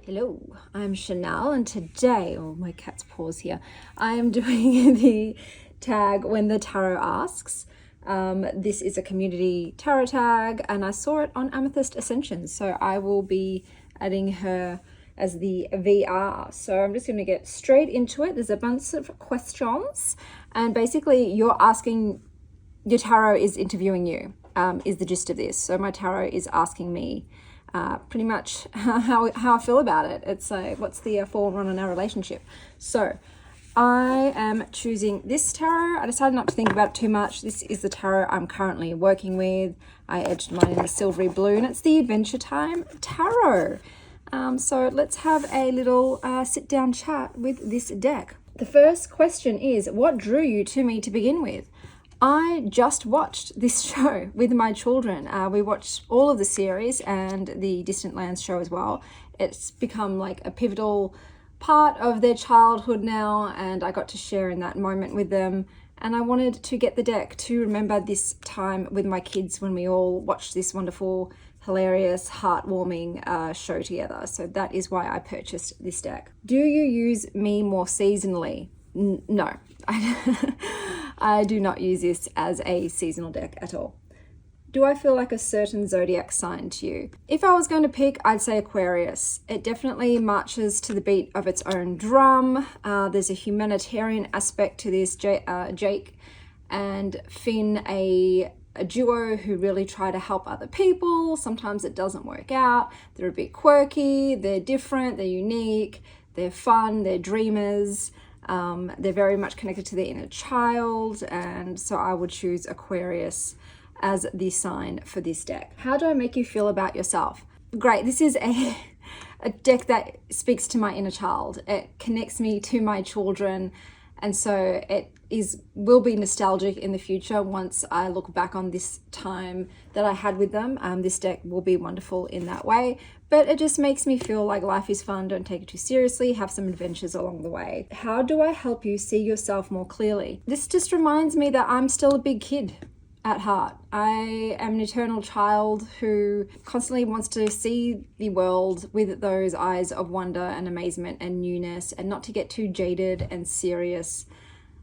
Hello, I'm Chanel, and today, oh, my cat's paws here, I am doing the tag When the Tarot Asks. This is a community tarot tag, and I saw it on Amethyst Ascensions, so I will be adding her as the VR. So I'm just going to get straight into it. There's a bunch of questions, and basically you're asking, your tarot is interviewing you, is the gist of this. So my tarot is asking me pretty much how I feel about it. It's like, what's the forerun in our relationship? So I am choosing this tarot. I decided not to think about it too much. This is the tarot I'm currently working with. I edged mine in the silvery blue, and it's the Adventure Time Tarot. So let's have a little sit down chat with this deck. The first question is, what drew you to me to begin with? I just watched this show with my children. We watched all of the series and the Distant Lands show as well. It's become like a pivotal part of their childhood now, and I got to share in that moment with them. And I wanted to get the deck to remember this time with my kids when we all watched this wonderful, hilarious, heartwarming show together. So that is why I purchased this deck. Do you use me more seasonally? No, I do not use this as a seasonal deck at all. Do I feel like a certain zodiac sign to you? If I was going to pick, I'd say Aquarius. It definitely marches to the beat of its own drum. There's a humanitarian aspect to this. Jake and Finn, a duo who really try to help other people. Sometimes it doesn't work out. They're a bit quirky, they're different, they're unique, they're fun, they're dreamers. They're very much connected to their inner child, and so I would choose Aquarius as the sign for this deck. How do I make you feel about yourself? Great. This is a deck that speaks to my inner child. It connects me to my children, and so it will be nostalgic in the future once I look back on this time that I had with them. This deck will be wonderful in that way, but it just makes me feel like life is fun. Don't take it too seriously. Have some adventures along the way. How do I help you see yourself more clearly? This just reminds me that I'm still a big kid at heart. I am an eternal child who constantly wants to see the world with those eyes of wonder and amazement and newness, and not to get too jaded and serious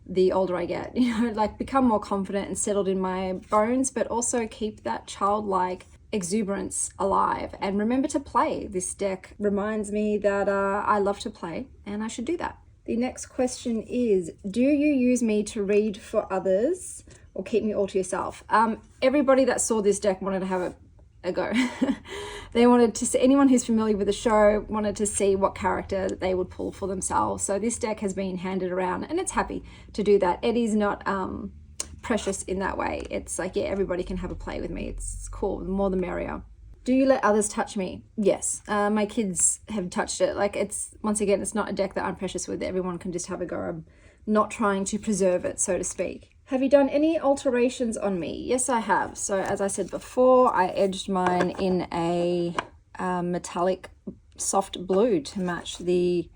the older I get, like become more confident and settled in my bones, but also keep that childlike exuberance alive and remember to play. This deck reminds me that I love to play and I should do that. The next question is, do you use me to read for others or keep me all to yourself? Everybody that saw this deck wanted to have a go. They wanted to see, anyone who's familiar with the show wanted to see what character they would pull for themselves. So this deck has been handed around and it's happy to do that. It is not precious in that way. It's like, yeah, everybody can have a play with me. It's cool. The more the merrier. Do you let others touch me? Yes. My kids have touched it. Like, it's, once again, it's not a deck that I'm precious with. Everyone can just have a go. I'm not trying to preserve it, so to speak. Have you done any alterations on me? Yes, I have. So as I said before, I edged mine in a metallic soft blue to match the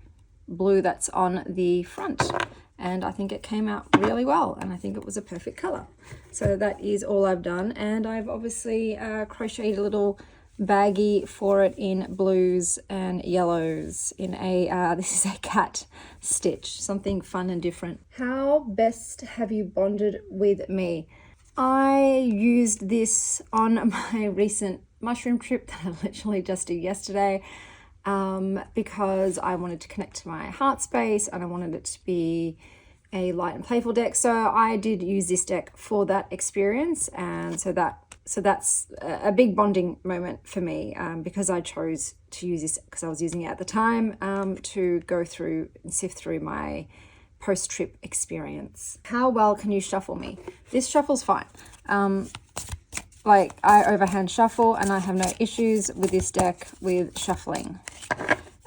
blue that's on the front. And I think it came out really well, and I think it was a perfect color. So that is all I've done. And I've obviously crocheted a little baggie for it in blues and yellows in a, this is a cat stitch, something fun and different. How best have you bonded with me? I used this on my recent mushroom trip that I literally just did yesterday, because I wanted to connect to my heart space and I wanted it to be a light and playful deck. So I did use this deck for that experience, and so that's a big bonding moment for me, because I chose to use this because I was using it at the time, to go through and sift through my post-trip experience. How well can you shuffle me? This shuffle's fine. Like, I overhand shuffle and I have no issues with this deck with shuffling.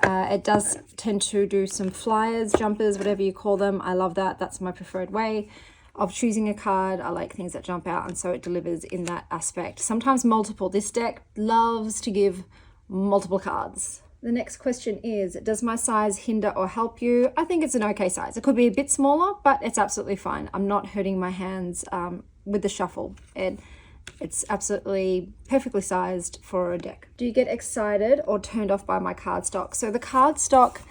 It does tend to do some flyers, jumpers, whatever you call them. I love that. That's my preferred way of choosing a card. I like things that jump out, and so it delivers in that aspect. Sometimes multiple. This deck loves to give multiple cards. The next question is, does my size hinder or help you? I think it's an okay size. It could be a bit smaller, but it's absolutely fine. I'm not hurting my hands with the shuffle. It's absolutely perfectly sized for a deck. Do you get excited or turned off by my cardstock? So the cardstock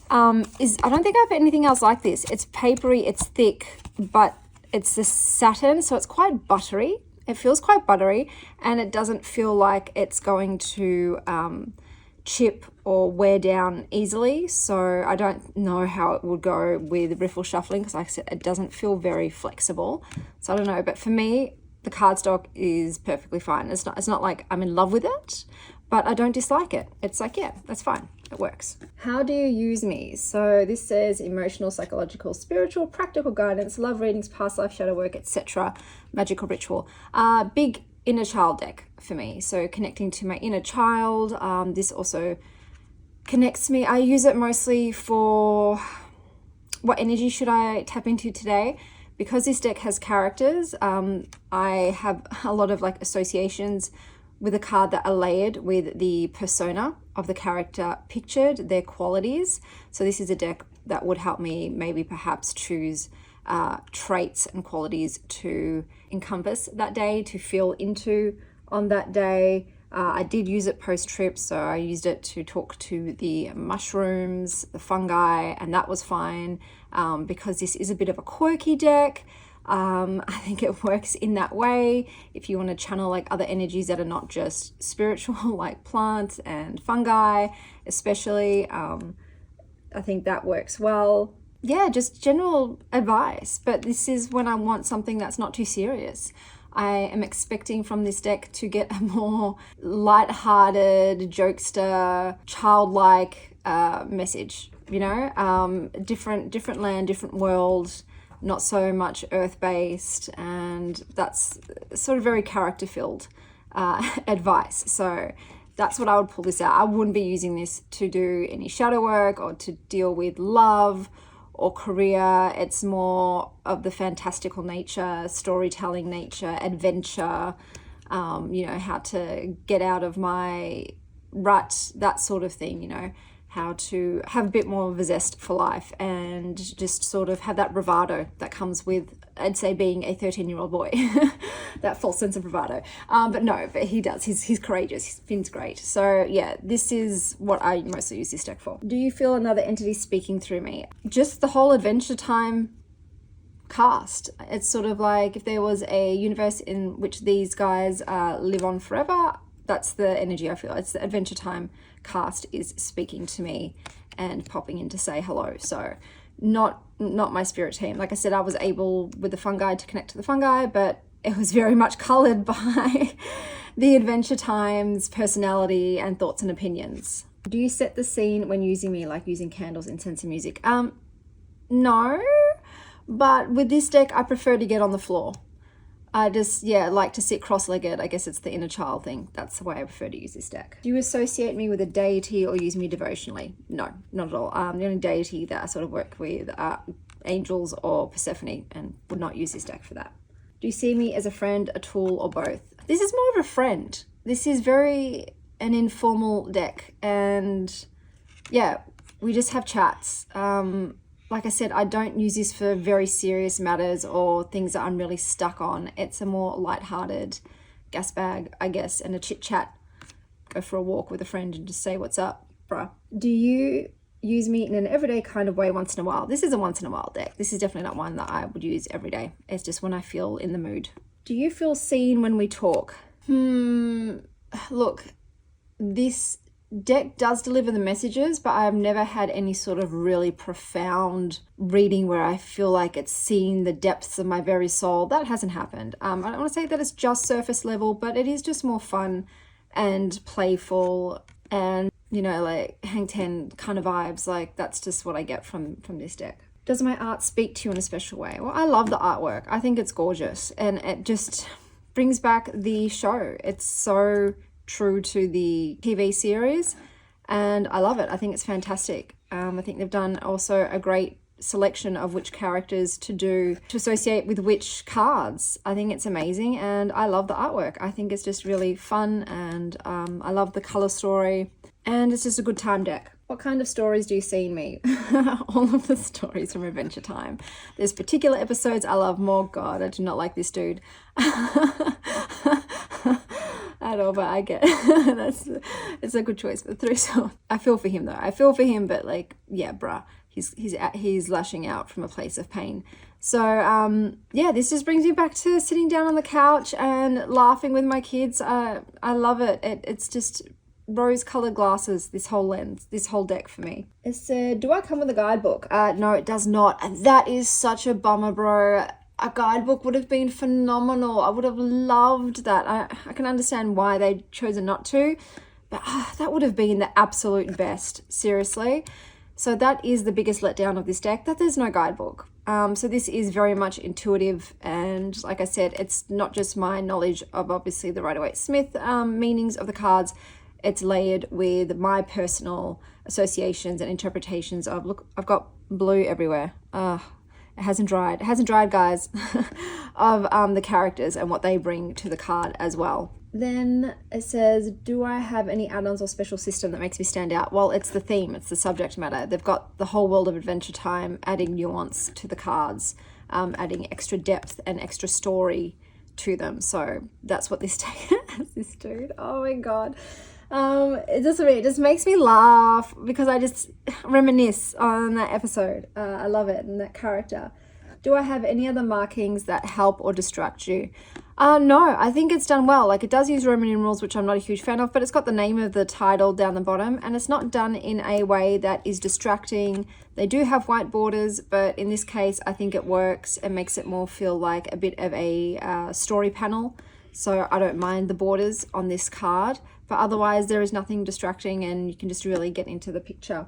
I don't think I have anything else like this. It's papery, it's thick, but it's the satin, so it's quite buttery. It feels quite buttery, and it doesn't feel like it's going to chip or wear down easily. So I don't know how it would go with riffle shuffling, because like I said, it doesn't feel very flexible. So I don't know, but for me, the cardstock is perfectly fine. It's not like I'm in love with it, but I don't dislike it. It's like, yeah, that's fine. It works. How do you use me? So this says emotional, psychological, spiritual, practical guidance, love readings, past life, shadow work, etc. Magical ritual. Big inner child deck for me. So connecting to my inner child. This also connects me. I use it mostly for what energy should I tap into today? Because this deck has characters, I have a lot of like associations with a card that are layered with the persona of the character pictured, their qualities. So this is a deck that would help me maybe perhaps choose traits and qualities to encompass that day, to feel into on that day. I did use it post-trip, so I used it to talk to the mushrooms, the fungi, and that was fine because this is a bit of a quirky deck. I think it works in that way. If you want to channel like other energies that are not just spiritual, like plants and fungi, especially, I think that works well. Yeah, just general advice, but this is when I want something that's not too serious. I am expecting from this deck to get a more light-hearted, jokester, childlike message, you know, different land, different world, not so much earth-based, and that's sort of very character-filled advice. So that's what I would pull this out. I wouldn't be using this to do any shadow work or to deal with love or career. It's more of the fantastical nature, storytelling nature, adventure, you know, how to get out of my rut, that sort of thing, you know, how to have a bit more of a zest for life and just sort of have that bravado that comes with, I'd say, being a 13-year-old boy, that false sense of bravado. But no, but he does. He's courageous. Finn's great. So yeah, this is what I mostly use this deck for. Do you feel another entity speaking through me? Just the whole Adventure Time cast. It's sort of like if there was a universe in which these guys live on forever, that's the energy I feel. It's the Adventure Time cast is speaking to me and popping in to say hello. So not my spirit team. Like I said, I was able with the fungi to connect to the fungi, but it was very much colored by the Adventure Time's personality and thoughts and opinions. Do you set the scene when using me, like using candles, incense, and music? No, but with this deck, I prefer to get on the floor. I just, yeah, like to sit cross-legged. I guess it's the inner child thing. That's the way I prefer to use this deck. Do you associate me with a deity or use me devotionally? No, not at all. The only deity that I sort of work with are angels or Persephone, and would not use this deck for that. Do you see me as a friend, a tool, or both? This is more of a friend. This is very an informal deck, and yeah, we just have chats. Like I said, I don't use this for very serious matters or things that I'm really stuck on. It's a more lighthearted gas bag, I guess, and a chit chat. Go for a walk with a friend and just say, what's up, bruh? Do you use me in an everyday kind of way once in a while? This is a once in a while deck. This is definitely not one that I would use every day. It's just when I feel in the mood. Do you feel seen when we talk? Look, this deck does deliver the messages, but I've never had any sort of really profound reading where I feel like it's seen the depths of my very soul. That hasn't happened. I don't want to say that it's just surface level, but it is just more fun and playful and, you know, like hang 10 kind of vibes. Like that's just what I get from this deck. Does my art speak to you in a special way? Well, I love the artwork. I think it's gorgeous, and it just brings back the show. It's so true to the TV series, and I love it. I think it's fantastic. I think they've done also a great selection of which characters to associate with which cards. I think it's amazing, and I love the artwork. I think it's just really fun, and I love the color story, and it's just a good time deck. What kind of stories do you see in me? All of the stories from Adventure Time. There's particular episodes I love more. God, I do not like this dude at all, but I get it's a good choice for the three. So I feel for him though. I feel for him, but like, yeah, bruh, he's lashing out from a place of pain. So yeah, this just brings me back to sitting down on the couch and laughing with my kids. I love it. It's just rose-colored glasses, this whole lens, this whole deck for me. It said, do I come with a guidebook? No, it does not. And that is such a bummer, bro. A guidebook would have been phenomenal. I would have loved that. I can understand why they chosen not to, but that would have been the absolute best, seriously. So that is the biggest letdown of this deck, that there's no guidebook. So this is very much intuitive, and like I said, it's not just my knowledge of obviously the Rider-Waite-Smith meanings of the cards. It's layered with my personal associations and interpretations of, look, I've got blue everywhere. It hasn't dried. It hasn't dried, guys. Of the characters and what they bring to the card as well. Then it says, do I have any add-ons or special system that makes me stand out? Well, it's the theme. It's the subject matter. They've got the whole world of Adventure Time, adding nuance to the cards, adding extra depth and extra story to them. So that's what this deck has, this dude. Oh my God. It just makes me laugh because I just reminisce on that episode. I love it, and that character. Do I have any other markings that help or distract you? No, I think it's done well. Like, it does use Roman numerals, which I'm not a huge fan of, but it's got the name of the title down the bottom, and it's not done in a way that is distracting. They do have white borders, but in this case, I think it works and makes it more feel like a bit of a story panel. So I don't mind the borders on this card, but otherwise there is nothing distracting and you can just really get into the picture.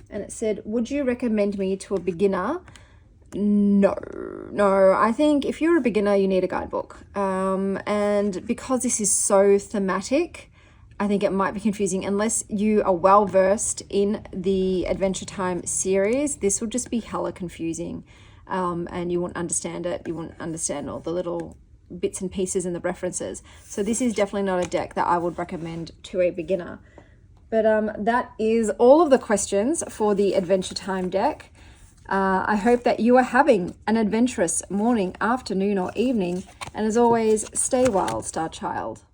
And it said, would you recommend me to a beginner? No, I think if you're a beginner, you need a guidebook. And because this is so thematic, I think it might be confusing unless you are well versed in the Adventure Time series. This will just be hella confusing, and you won't understand it. You won't understand all the little bits and pieces and the references. So this is definitely not a deck that I would recommend to a beginner. But that is all of the questions for the Adventure Time deck. I hope that you are having an adventurous morning, afternoon, or evening. And as always, stay wild, Star Child.